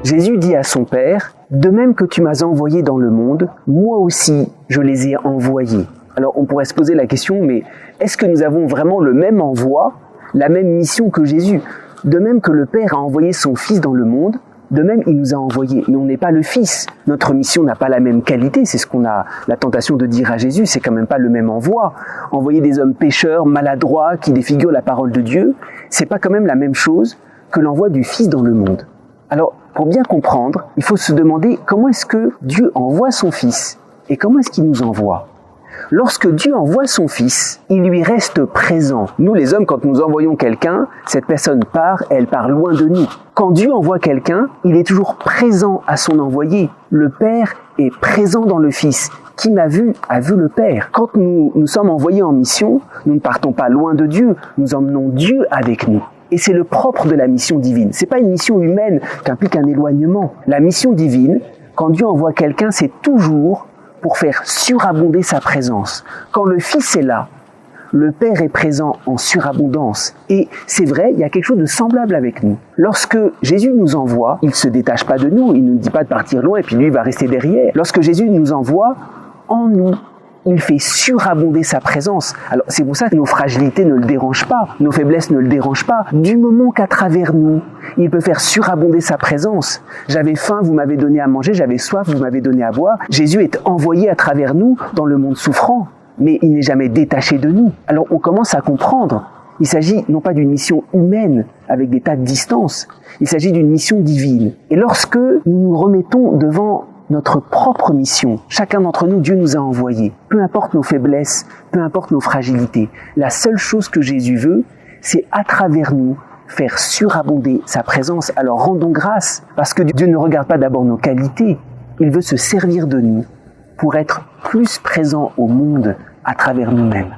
Jésus dit à son Père, « De même que tu m'as envoyé dans le monde, moi aussi je les ai envoyés. » Alors on pourrait se poser la question, mais est-ce que nous avons vraiment le même envoi, la même mission que Jésus? De même que le Père a envoyé son Fils dans le monde, de même il nous a envoyés. Mais on n'est pas le Fils. Notre mission n'a pas la même qualité. C'est ce qu'on a la tentation de dire à Jésus. C'est quand même pas le même envoi. Envoyer des hommes pécheurs, maladroits, qui défigurent la parole de Dieu, c'est pas quand même la même chose que l'envoi du Fils dans le monde. Alors, pour bien comprendre, il faut se demander comment est-ce que Dieu envoie son Fils et comment est-ce qu'il nous envoie. Lorsque Dieu envoie son Fils, il lui reste présent. Nous les hommes, quand nous envoyons quelqu'un, cette personne part, elle part loin de nous. Quand Dieu envoie quelqu'un, il est toujours présent à son envoyé. Le Père est présent dans le Fils. Qui m'a vu a vu le Père. Quand nous sommes envoyés en mission, nous ne partons pas loin de Dieu, nous emmenons Dieu avec nous. Et c'est le propre de la mission divine. C'est pas une mission humaine qui implique un éloignement. La mission divine, quand Dieu envoie quelqu'un, c'est toujours pour faire surabonder sa présence. Quand le Fils est là, le Père est présent en surabondance. Et c'est vrai, il y a quelque chose de semblable avec nous. Lorsque Jésus nous envoie, il ne se détache pas de nous, il ne nous dit pas de partir loin et puis lui il va rester derrière. Lorsque Jésus nous envoie, en nous, il fait surabonder sa présence. Alors c'est pour ça que nos fragilités ne le dérangent pas, nos faiblesses ne le dérangent pas. Du moment qu'à travers nous, il peut faire surabonder sa présence. J'avais faim, vous m'avez donné à manger, j'avais soif, vous m'avez donné à boire. Jésus est envoyé à travers nous dans le monde souffrant, mais il n'est jamais détaché de nous. Alors on commence à comprendre. Il s'agit non pas d'une mission humaine avec des tas de distances, il s'agit d'une mission divine. Et lorsque nous nous remettons devant notre propre mission, chacun d'entre nous, Dieu nous a envoyés. Peu importe nos faiblesses, peu importe nos fragilités, la seule chose que Jésus veut, c'est à travers nous faire surabonder sa présence. Alors rendons grâce, parce que Dieu ne regarde pas d'abord nos qualités, il veut se servir de nous pour être plus présent au monde à travers nous-mêmes.